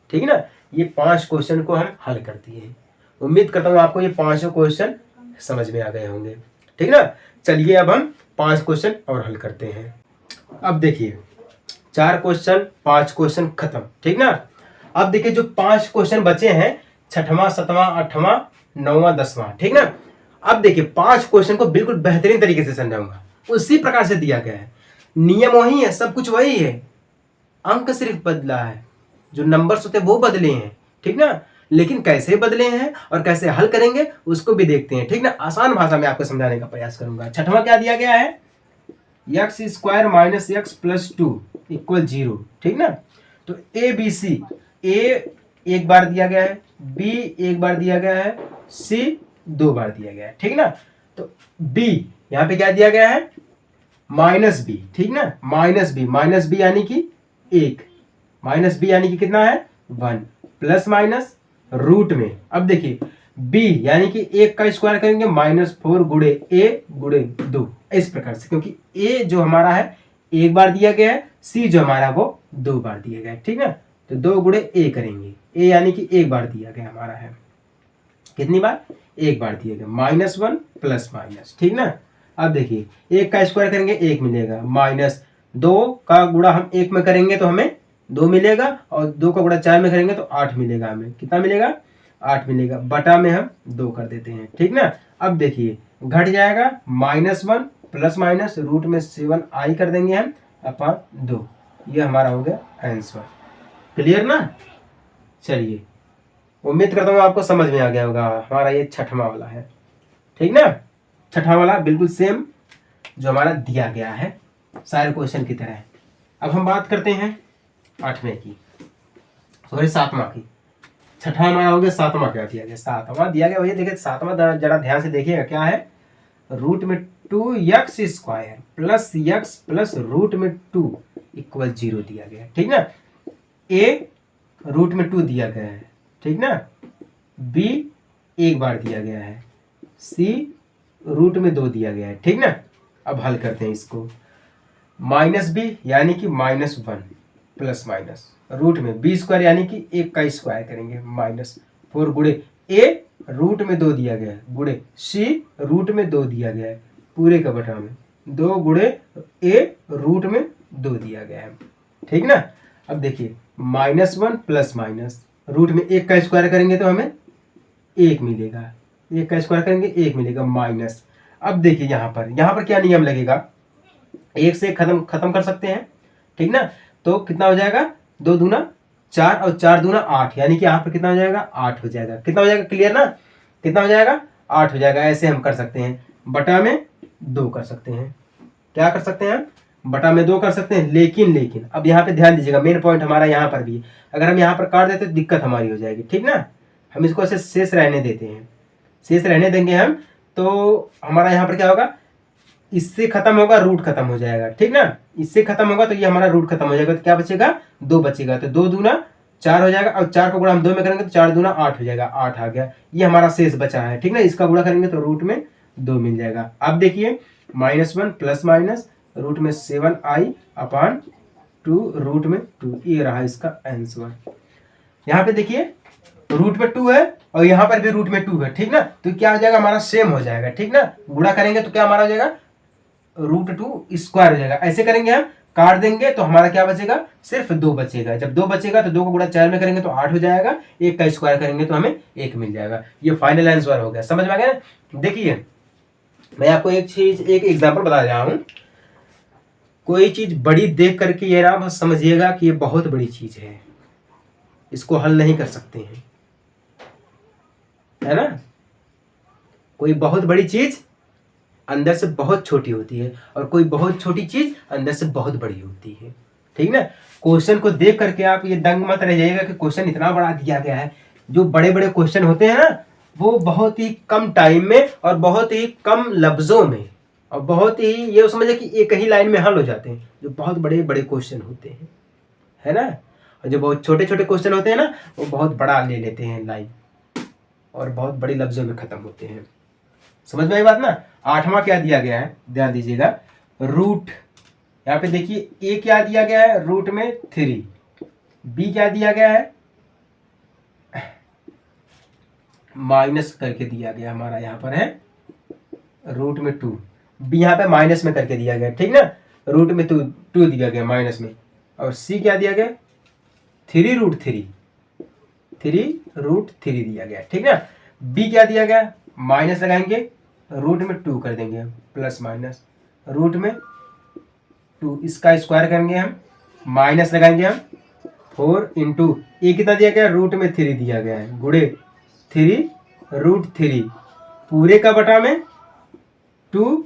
ठीक है ना। ये 5 क्वेश्चन को हम हल कर दिए हैं। उम्मीद करता हूँ आपको ये 5 क्वेश्चन समझ में आ गए होंगे, ठीक ना। चलिए अब हम 5 क्वेश्चन और हल करते हैं। अब देखिए 4 क्वेश्चन 5 क्वेश्चन खत्म, ठीक ना। अब देखिए जो 5 क्वेश्चन बचे हैं, 6वां 7वां 8वां 9वां 10वां, ठीक ना। अब देखिए 5 क्वेश्चन को बिल्कुल बेहतरीन तरीके से समझाऊंगा, उसी प्रकार से दिया गया है, नियम वही है, सब कुछ वही है, अंक सिर्फ बदला है, जो नंबर्स होते हैं वो बदले हैं, ठीक ना। लेकिन कैसे बदले हैं और कैसे हल करेंगे उसको भी देखते हैं, ठीक ना। आसान भाषा में आपको समझाने का प्रयास करूंगा। 6वां क्या दिया गया है, x² - x + 2 = 0, ठीक ना। तो ए बी सी, ए 1 बार दिया गया है, बी 1 बार दिया गया है, सी 2 बार दिया गया है, ठीक ना। तो बी यहाँ पे क्या दिया गया है, -b, ठीक ना, -b यानी कि 1, -b यानी कि कितना है 1, प्लस माइनस रूट में। अब देखिए बी यानी कि 1 का स्क्वायर करेंगे -4 गुणे ए गुणे 2, इस प्रकार से, क्योंकि ए जो हमारा है एक बार दिया गया है, सी जो हमारा वो 2 बार दिया गया है, ठीक ना। तो 2 गुणे ए करेंगे, ए यानी कि एक बार दिया गया हमारा है, कितनी बार, एक बार दिया गया, -1 प्लस माइनस, ठीक ना। अब देखिए 1 का स्क्वायर करेंगे 1 मिलेगा, -2 का गुणा हम 1 में करेंगे तो हमें 2 मिलेगा, और 2 का गुणा 4 में करेंगे तो 8 मिलेगा, हमें कितना मिलेगा, 8 मिलेगा, बटा में हम 2 कर देते हैं, ठीक ना। अब देखिए घट जाएगा -1 प्लस माइनस रूट में 7i कर देंगे हम अपॉन 2, ये हमारा हो गया आंसर। क्लियर ना। चलिए उम्मीद करता हूँ आपको समझ में आ गया होगा। हमारा ये छठवां वाला है, ठीक ना। छठा वाला बिल्कुल सेम जो हमारा दिया गया है सारे क्वेश्चन की तरह। अब हम बात करते हैं 8वें की, सॉरी 7वां की। छठा हमारा हो गया, 7वां क्या दिया गया, 7वां दिया गया भैया, देखिए 7वां जरा ध्यान से देखिएगा क्या है, रूट में 2x square plus x plus root में 2 इक्वल 0 दिया गया है, ठीक ना। ए रूट में 2 दिया गया है, ठीक ना। बी एक बार दिया गया है, सी रूट में 2 दिया गया है, ठीक ना। अब हल करते हैं इसको, -b यानी कि -1 प्लस माइनस रूट में b स्क्वायर यानी कि 1 का स्क्वायर करेंगे, -4 गुणे a रूट में 2 दिया गया है, गुणे c रूट में 2 दिया गया है, पूरे का बटा में 2 गुणे a रूट में 2 दिया गया है, ठीक ना। अब देखिए -1 प्लस माइनस रूट में 1 का स्क्वायर करेंगे तो हमें 1 मिलेगा, 1 का स्क्वायर करेंगे 1 मिलेगा, माइनस। अब देखिए यहाँ पर क्या नियम लगेगा, 1 से खत्म कर सकते हैं, ठीक ना। तो कितना हो जाएगा, 2 दूना 4 और 4 दूना 8, यानी कि यहाँ पर कितना हो जाएगा, 8 हो जाएगा, कितना हो जाएगा, क्लियर ना, कितना हो जाएगा, 8 हो जाएगा। ऐसे हम कर सकते हैं, बटा में 2 कर सकते हैं, क्या कर सकते हैं, बटा में 2 कर सकते हैं। लेकिन अब यहाँ पे ध्यान दीजिएगा, मेन पॉइंट हमारा यहाँ पर भी है, अगर हम यहाँ पर काट देते तो दिक्कत हमारी हो जाएगी, ठीक ना। हम इसको ऐसे शेष रहने देते हैं, शेष रहने देंगे हम, तो हमारा यहाँ पर क्या होगा, इससे खत्म होगा, रूट खत्म हो जाएगा, ठीक ना। इससे खत्म होगा तो ये हमारा रूट खत्म हो जाएगा, तो क्या बचेगा, 2 बचेगा, तो 2 दूना 4 हो जाएगा, और 4 का गुणा हम 2 में करेंगे तो 4 दूना 8 हो जाएगा, 8 आ गया, ये हमारा शेष बचा है, ठीक ना। इसका गुणा करेंगे तो रूट में 2 मिल जाएगा। अब देखिए -1 प्लस माइनस रूट में 7i अपॉन 2 रूट में 2, ये रहा इसका आंसर। यहाँ पे देखिए रूट में 2 है और यहाँ पर भी रूट में 2 है, ठीक ना। तो क्या हो जाएगा, हमारा सेम हो जाएगा, ठीक ना। गुणा करेंगे तो क्या हमारा हो जाएगा, √2 स्क्वायर हो जाएगा। ऐसे करेंगे हम, काट देंगे तो हमारा क्या बचेगा, सिर्फ 2 बचेगा। जब 2 बचेगा तो 2 को गुणा 4 में करेंगे तो 8 हो जाएगा, 1 का स्क्वायर करेंगे तो हमें 1 मिल जाएगा। ये फाइनल आंसर हो गया, समझ में आ गया। देखिए मैं आपको एक एग्जाम्पल बता रहा हूँ, कोई चीज बड़ी देख करके ये ना बस समझिएगा कि ये बहुत बड़ी चीज है, इसको हल नहीं कर सकते हैं, है ना। कोई बहुत बड़ी चीज अंदर से बहुत छोटी होती है, और कोई बहुत छोटी चीज अंदर से बहुत बड़ी होती है, ठीक ना। क्वेश्चन को देख करके आप ये दंग मत रह जाइएगा कि क्वेश्चन इतना बड़ा दिया गया है। जो बड़े बड़े क्वेश्चन होते हैं ना, वो बहुत ही कम टाइम में और बहुत ही कम लफ्जों में और बहुत ही, ये समझे कि एक ही लाइन में हल हो जाते हैं, जो बहुत बड़े बड़े क्वेश्चन होते हैं, है ना। और जो बहुत छोटे छोटे क्वेश्चन होते हैं ना, वो बहुत बड़ा ले लेते हैं लाइन, और बहुत बड़ी लफ्जों में खत्म होते हैं। समझ में आई बात ना। 8वां क्या दिया गया है, ध्यान दीजिएगा, रूट, यहाँ पे देखिए ए क्या दिया गया है, रूट में 3, बी क्या दिया गया है, माइनस करके दिया गया हमारा, यहाँ पर है रूट में 2, बी यहाँ पे माइनस में करके दिया गया, ठीक ना। रूट में 2 दिया गया माइनस में, और सी क्या दिया गया, 3√3 दिया गया, ठीक ना। बी क्या दिया गया, माइनस लगाएंगे, रूट में 2 कर देंगे हम, प्लस माइनस रूट में 2, इसका स्क्वायर करेंगे हम, माइनस लगाएंगे हम 4 इंटू ए कितना दिया गया, रूट में 3 दिया गया है, गुणे 3√3 पूरे का बटा में 2,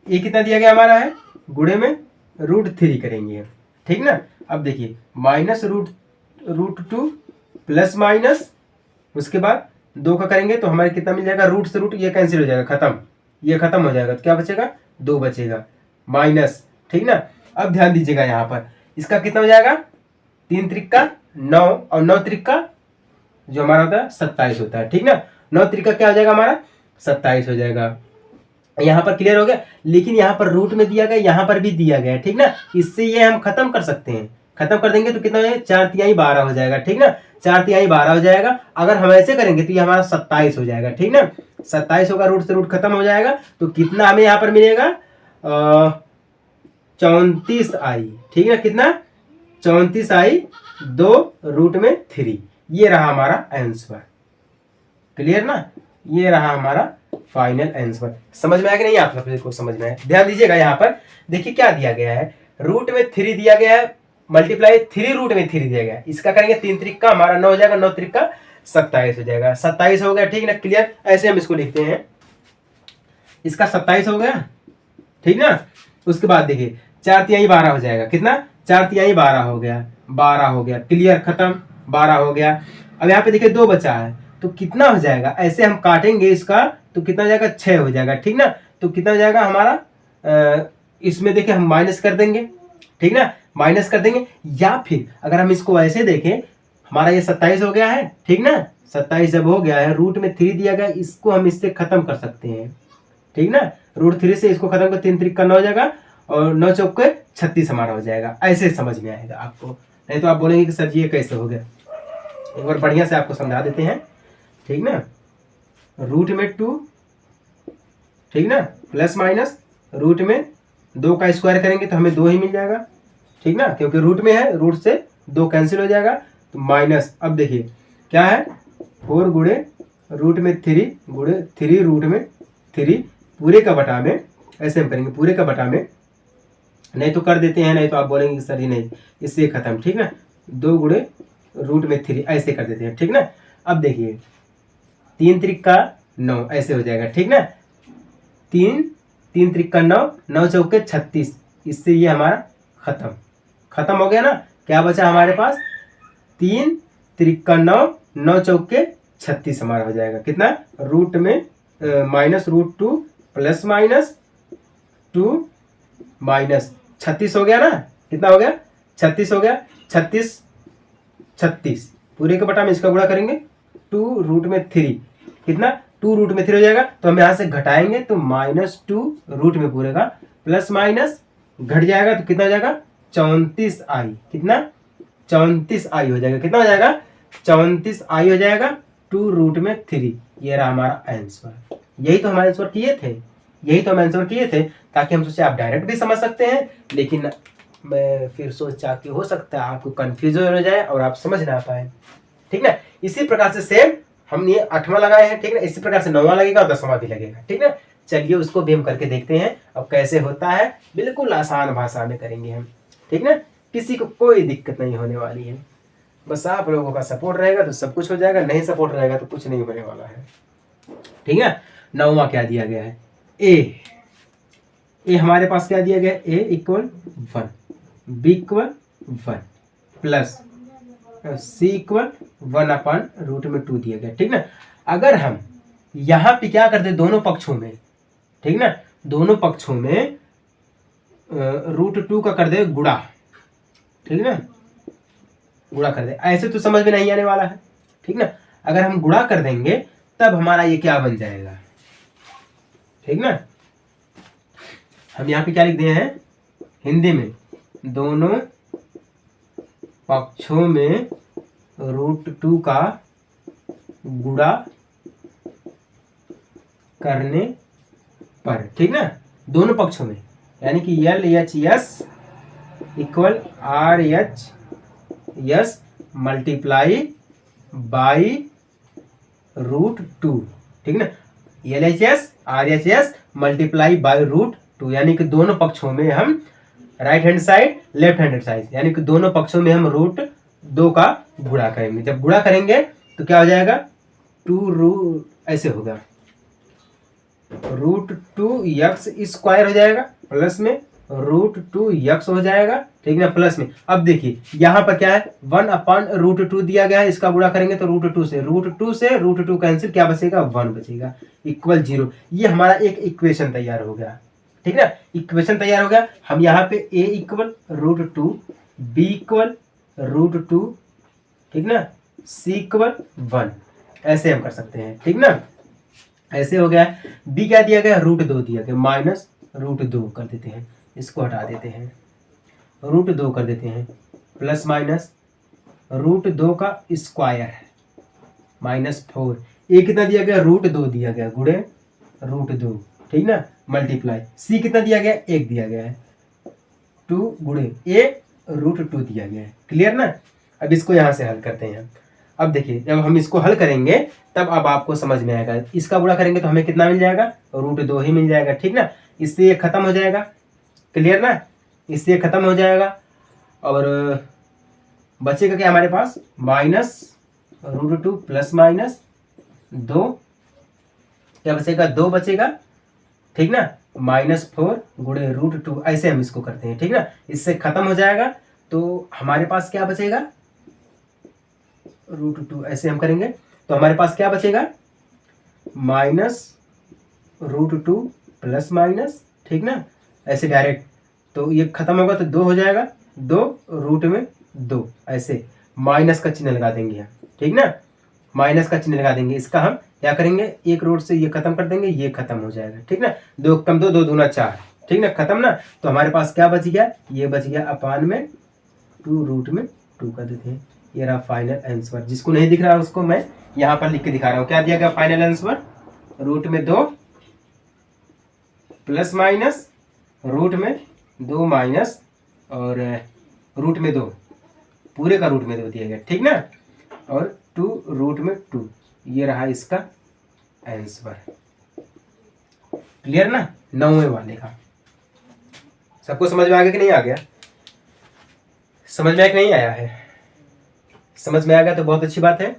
ए कितना दिया गया हमारा है, गुणे में √3 करेंगे हम, ठीक ना। अब देखिए -√2 प्लस माइनस, उसके बाद 2 का करेंगे तो हमारे कितना मिल जाएगा, रूट से रूट ये कैंसिल हो जाएगा, खत्म, ये खत्म हो जाएगा, तो क्या बचेगा, 2 बचेगा, माइनस, ठीक ना। अब ध्यान दीजिएगा यहाँ पर इसका कितना हो जाएगा, 3 त्रिक का 9 और 9 त्रिक का जो हमारा होता है 27 होता है, ठीक ना। 9 त्रिका क्या हो जाएगा हमारा 27 हो जाएगा। यहाँ पर क्लियर हो गया। लेकिन यहाँ पर रूट में दिया गया, यहाँ पर भी दिया गया है, ठीक ना। इससे ये हम खत्म कर सकते हैं, खत्म कर देंगे तो कितना हो जाएगा 4 तिहाई 12 हो जाएगा, ठीक ना। 4 तिहाई 12 हो जाएगा। अगर हम ऐसे करेंगे तो ये हमारा 27 हो जाएगा, ठीक ना। 27 होगा, रूट से रूट खत्म हो जाएगा। तो कितना हमें यहाँ पर मिलेगा 34 आई, ठीक है। कितना 34 आई 2 रूट में 3। ये रहा हमारा आंसर, क्लियर ना। ये रहा हमारा फाइनल आंसर। समझ में आया कि नहीं आप सबको? समझ में आया। ध्यान दीजिएगा, यहाँ पर देखिए क्या दिया गया है, रूट में 3 दिया गया है, मल्टीप्लाई 3 रूट में 3 दिया गया है। इसका करेंगे 3 त्रिका हमारा 9 हो जाएगा, 9 त्रिका 27 हो जाएगा। 27 हो गया, ठीक ना, क्लियर। ऐसे हम इसको लिखते हैं, इसका 27 हो गया, ठीक ना। उसके बाद देखिए 4 तिहाई 12 हो जाएगा। कितना 4 तिहाई 12 हो गया, 12 हो गया, क्लियर, खत्म, 12 हो गया। अब यहाँ पे देखिए 2 बचा है, तो कितना हो जाएगा, ऐसे हम काटेंगे इसका तो कितना हो जाएगा 6 हो जाएगा, ठीक ना। तो कितना हो जाएगा हमारा इसमें देखिए हम माइनस कर देंगे, ठीक ना, माइनस कर देंगे। या फिर अगर हम इसको ऐसे देखें, हमारा ये 27 हो गया है, ठीक ना। 27 जब हो गया है, रूट में 3 दिया गया, इसको हम इससे खत्म कर सकते हैं, ठीक ना। रूट 3 से इसको खत्म कर 3 त्रिक का 9 हो जाएगा और 9 चौक 36 हमारा हो जाएगा। ऐसे समझ में आएगा आपको, नहीं तो आप बोलेंगे कि सर जी ये कैसे हो गया। एक बार बढ़िया से आपको समझा देते हैं, ठीक ना। रूट में 2, ठीक ना, प्लस माइनस रूट में 2 का स्क्वायर करेंगे तो हमें 2 ही मिल जाएगा, ठीक ना, क्योंकि रूट में है, रूट से 2 कैंसिल हो जाएगा तो माइनस। अब देखिए क्या है 4 गुणे रूट में 3 गुणे 3 रूट में 3 पूरे का बटा में, ऐसे हम करेंगे पूरे का बटा में, नहीं तो कर देते हैं, नहीं तो आप बोलेंगे कि सर जी नहीं इससे खत्म, ठीक ना। 2 गुणे रूट में 3 ऐसे कर देते हैं, ठीक ना। अब देखिए 3 त्रिक का 9 ऐसे हो जाएगा, ठीक ना। 3 त्रिक का 9, 9 चौके 36, इससे ये हमारा खत्म, खत्म हो गया ना। क्या बचा हमारे पास 3 त्रिक का 9, 9 चौके 36 हमारा हो जाएगा। कितना रूट में minus root 2 plus minus 2 minus 36 हो गया ना। कितना हो गया 36 हो गया। 36 36 पूरे के बटा में इसका गुणा करेंगे 2 रूट में 3, कितना 2 रूट में 3 हो जाएगा। तो हम यहाँ से घटाएंगे तो -2 रूट में पूरे का, प्लस माइनस घट जाएगा तो कितना हो जाएगा 34 आई। कितना 34 आई हो जाएगा। कितना हो जाएगा 34 आई हो जाएगा 2 रूट में 3। ये रहा हमारा आंसर। यही तो हम आंसर किए थे, यही तो हम आंसर किए थे, ताकि हम सोचे आप डायरेक्ट भी समझ सकते हैं। लेकिन मैं फिर सोचा कि हो सकता है आपको कंफ्यूजन हो जाए और आप समझ ना पाए, ठीक ना। इसी प्रकार से सेम हम ये 8वां लगाए हैं, ठीक ना। इसी प्रकार से 9वां लगेगा और 10वां भी लगेगा, ठीक ना। चलिए उसको भी हम करके देखते हैं अब कैसे होता है। बिल्कुल आसान भाषा में करेंगे हम, ठीक ना। किसी को कोई दिक्कत नहीं होने वाली है, बस आप लोगों का सपोर्ट रहेगा तो सब कुछ हो जाएगा, नहीं सपोर्ट रहेगा तो कुछ नहीं होने वाला है, ठीक है। 9वां क्या दिया गया है, ए हमारे पास क्या दिया गया है, ए इक्वल 1, बी इक्वल 1 प्लस सी इक्वल 1/√2 दिया गया, ठीक ना। अगर हम यहाँ पे क्या करते दोनों पक्षों में, ठीक ना, दोनों पक्षों में √2 का कर दे गुणा, ठीक ना, गुणा कर दे। ऐसे तो समझ में नहीं आने वाला है, ठीक ना। अगर हम गुणा कर देंगे तब हमारा ये क्या बन जाएगा, ठीक ना। हम यहाँ पे क्या लिख दिए हैं हिंदी में, दोनों पक्षों में √2 का गुणा करने पर, ठीक ना, दोनों पक्षों में, यानी कि LHS equal RHS multiply by √2, ठीक ना। LHS RHS मल्टीप्लाई बाई √2, यानी कि दोनों पक्षों में हम right hand side left hand side, यानी कि दोनों पक्षों में हम √2 का गुणा करेंगे। जब गुणा करेंगे तो क्या हो जाएगा 2 ऐसे होगा √2x² हो जाएगा, प्लस में √2x हो जाएगा, ठीक ना, प्लस में। अब देखिए यहाँ पर क्या है 1/√2 दिया गया है, इसका गुणा करेंगे तो √2 से √2 कैंसिल, क्या बचेगा 1 बचेगा, इक्वल 0। ये हमारा एक इक्वेशन तैयार हो गया, ठीक ना, इक्वेशन तैयार हो गया। हम यहाँ पे a इक्वल √2, b इक्वल √2, ठीक ना, c इक्वल 1, ऐसे हम कर सकते हैं, ठीक ना। ऐसे हो गया। बी क्या दिया गया, √2 दिया गया, माइनस √2 कर देते हैं, इसको हटा देते हैं, √2 कर देते हैं, प्लस माइनस √2 का स्क्वायर -4। ए कितना दिया गया, √2 दिया गया, गुणे √2, ठीक ना, मल्टीप्लाई। सी कितना दिया गया, 1 दिया गया है, 2 गुणे ए √2 दिया गया है। क्लियर ना। अब इसको यहाँ से हल करते हैं। अब देखिए जब हम इसको हल करेंगे तब अब आपको समझ में आएगा। इसका गुणा करेंगे तो हमें कितना मिल जाएगा, √2 ही मिल जाएगा, ठीक ना। इससे ये खत्म हो जाएगा, क्लियर ना, इससे खत्म हो जाएगा। और बचेगा क्या हमारे पास, -√2 प्लस माइनस 2, क्या बचेगा, 2 बचेगा, ठीक ना, -4 गुणे √2। ऐसे हम इसको करते हैं, ठीक ना। इससे खत्म हो जाएगा तो हमारे पास क्या बचेगा, √2। ऐसे हम करेंगे तो हमारे पास क्या बचेगा, -√2 प्लस माइनस, ठीक ना, ऐसे डायरेक्ट। तो ये खत्म होगा तो 2 हो जाएगा, 2 रूट में 2, ऐसे माइनस का चिन्ह लगा देंगे हम, ठीक ना, माइनस का चिन्ह लगा देंगे। इसका हम क्या करेंगे, एक रूट से ये खत्म कर देंगे, ये खत्म हो जाएगा, ठीक ना। 2 कम 2, 2 दूना 4, ठीक ना, खत्म ना। तो हमारे पास क्या बच गया, ये बच गया अपान में 2 रूट में 2 कर देते हैं। ये रहा फाइनल आंसर। जिसको नहीं दिख रहा है उसको मैं यहाँ पर लिख के दिखा रहा हूँ। क्या दिया गया final answer, √2 plus minus √2 minus और √2 पूरे का √2 दिया गया, ठीक ना, और 2 ये रहा इसका आंसर। क्लियर ना, 9वें वाले का। सबको समझ में आ गया कि नहीं आ गया, समझ में आया कि नहीं आया है, समझ में आ गया तो बहुत अच्छी बात है,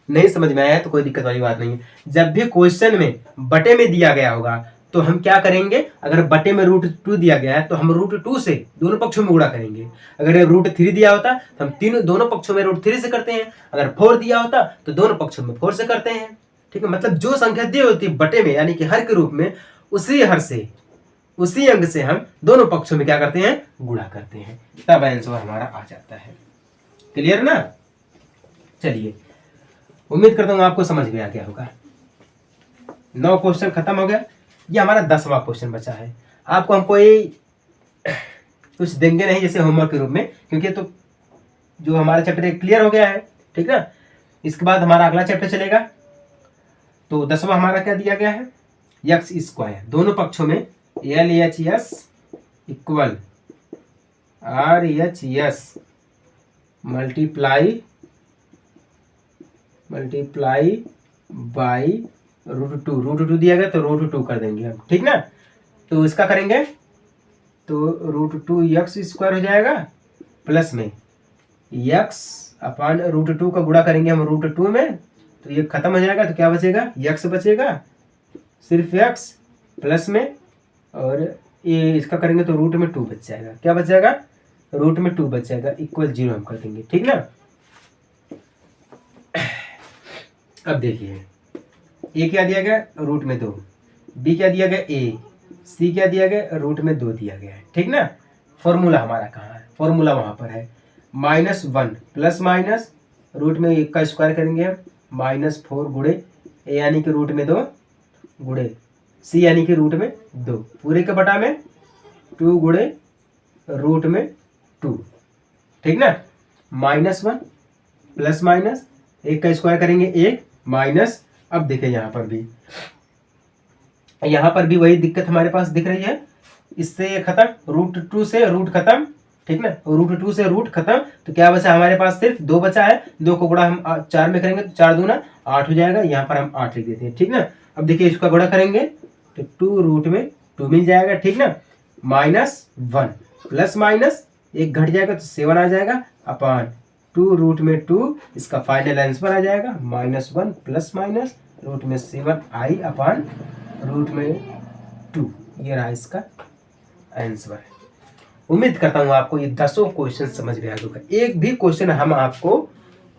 नहीं समझ में आया है तो कोई दिक्कत वाली बात नहीं है। जब भी क्वेश्चन में बटे में दिया गया होगा तो हम क्या करेंगे, अगर बटे में √2 दिया गया है तो हम √2 से दोनों पक्षों में गुणा करेंगे। अगर √3 दिया होता तो हम दोनों पक्षों में √3 से करते हैं। अगर 4 दिया होता तो दोनों पक्षों में 4 से करते हैं, ठीक है। मतलब जो संख्या दी होती है बटे में यानी कि हर के रूप में, उसी हर से उसी अंक से हम दोनों पक्षों में क्या करते हैं, गुणा करते हैं, तब आंसर हमारा आ जाता है। क्लियर ना। चलिए उम्मीद करता हूँ आपको समझ में आ गया होगा। 9 क्वेश्चन खत्म हो गया, ये हमारा 10वां क्वेश्चन बचा है। आपको हमको ये कुछ देंगे नहीं जैसे होमवर्क के रूप में, क्योंकि तो जो हमारा चैप्टर क्लियर हो गया है, ठीक ना। इसके बाद हमारा अगला चैप्टर चलेगा। तो 10वां हमारा क्या दिया गया है, x², दोनों पक्षों में LHS equal RHS multiply by √2 दिया गया तो √2 कर देंगे हम, ठीक ना। तो इसका करेंगे तो √2x² हो जाएगा, प्लस में x अपान √2 का गुणा करेंगे हम √2 में, तो ये खत्म हो जाएगा। तो क्या बचेगा, x बचेगा, सिर्फ x, प्लस में और ये इसका करेंगे तो √2 बच जाएगा। क्या बच जाएगा, √2 बच जाएगा, इक्वल 0 हम कर देंगे, ठीक ना। अब देखिए a क्या दिया गया, √2, b क्या दिया गया a, c क्या दिया गया, √2 दिया गया है, ठीक ना। फॉर्मूला हमारा कहाँ है, फॉर्मूला वहां पर है, -1 प्लस माइनस √1 का स्क्वायर करेंगे हम, -4 गुणे a यानी कि √2 गुणे c यानी कि √2 पूरे के बटा में 2 गुणे √2, ठीक ना। -1 प्लस माइनस 1 का स्क्वायर करेंगे 1 माइनस। अब देखिए यहाँ पर भी वही दिक्कत हमारे पास दिख रही है। इससे ये खत्म, √2 से रूट खत्म, ठीक ना, √2 से रूट खत्म। तो क्या बचा हमारे पास, सिर्फ 2 बचा है। 2 को गुणा हम 4 में करेंगे तो 4 दूना 8 हो जाएगा, यहाँ पर हम 8 लिख देते हैं, ठीक ना। अब देखिए इसका गुणा करेंगे तो 2 मिल जाएगा, ठीक ना। -1 प्लस माइनस 1 घट जाएगा तो 7 आ जाएगा, अपान 2 इसका फाइनल आंसर आ जाएगा -1 प्लस माइनस √7i अपान √2। ये रहा इसका आंसर। उम्मीद करता हूँ आपको ये 10 क्वेश्चन समझ में आ होगा। एक भी क्वेश्चन हम आपको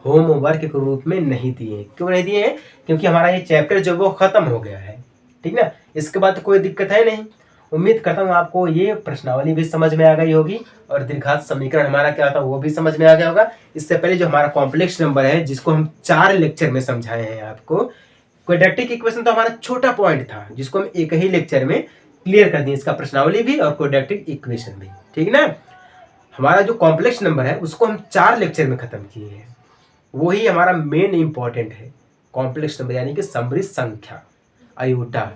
होमवर्क के रूप में नहीं दिए। क्यों नहीं दिए हैं, क्योंकि हमारा ये चैप्टर जो वो खत्म हो गया है, ठीक ना। इसके बाद कोई दिक्कत है नहीं। उम्मीद करता हूँ आपको ये प्रश्नावली भी समझ में आ गई होगी और द्विघात समीकरण हमारा क्या होता है वो भी समझ में आ गया होगा। इससे पहले जो हमारा कॉम्प्लेक्स नंबर है जिसको हम 4 लेक्चर में समझाए हैं आपको, क्वाड्रेटिक इक्वेशन तो हमारा छोटा पॉइंट था जिसको हम एक ही लेक्चर में क्लियर कर दिए, इसका प्रश्नावली भी और क्वाड्रेटिक इक्वेशन भी, ठीक ना। हमारा जो कॉम्प्लेक्स नंबर है उसको हम 4 लेक्चर में खत्म किए हैं, वही हमारा मेन इंपॉर्टेंट है कॉम्प्लेक्स नंबर यानी कि समृद्ध संख्या आयोटा,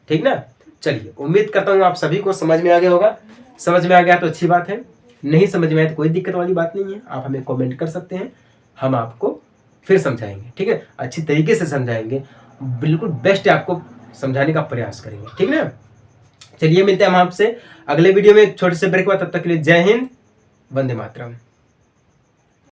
ठीक ना। चलिए उम्मीद करता हूँ आप सभी को समझ में आ गया होगा। समझ में आ गया तो अच्छी बात है, नहीं समझ में आए तो कोई दिक्कत वाली बात नहीं है, आप हमें कमेंट कर सकते हैं, हम आपको फिर समझाएंगे, ठीक है। अच्छी तरीके से समझाएंगे, बिल्कुल बेस्ट आपको समझाने का प्रयास करेंगे, ठीक ना। चलिए मिलते हैं हम आपसे अगले वीडियो में एक छोटे से ब्रेक के बाद, तब तक के लिए जय हिंद, वंदे मातरम।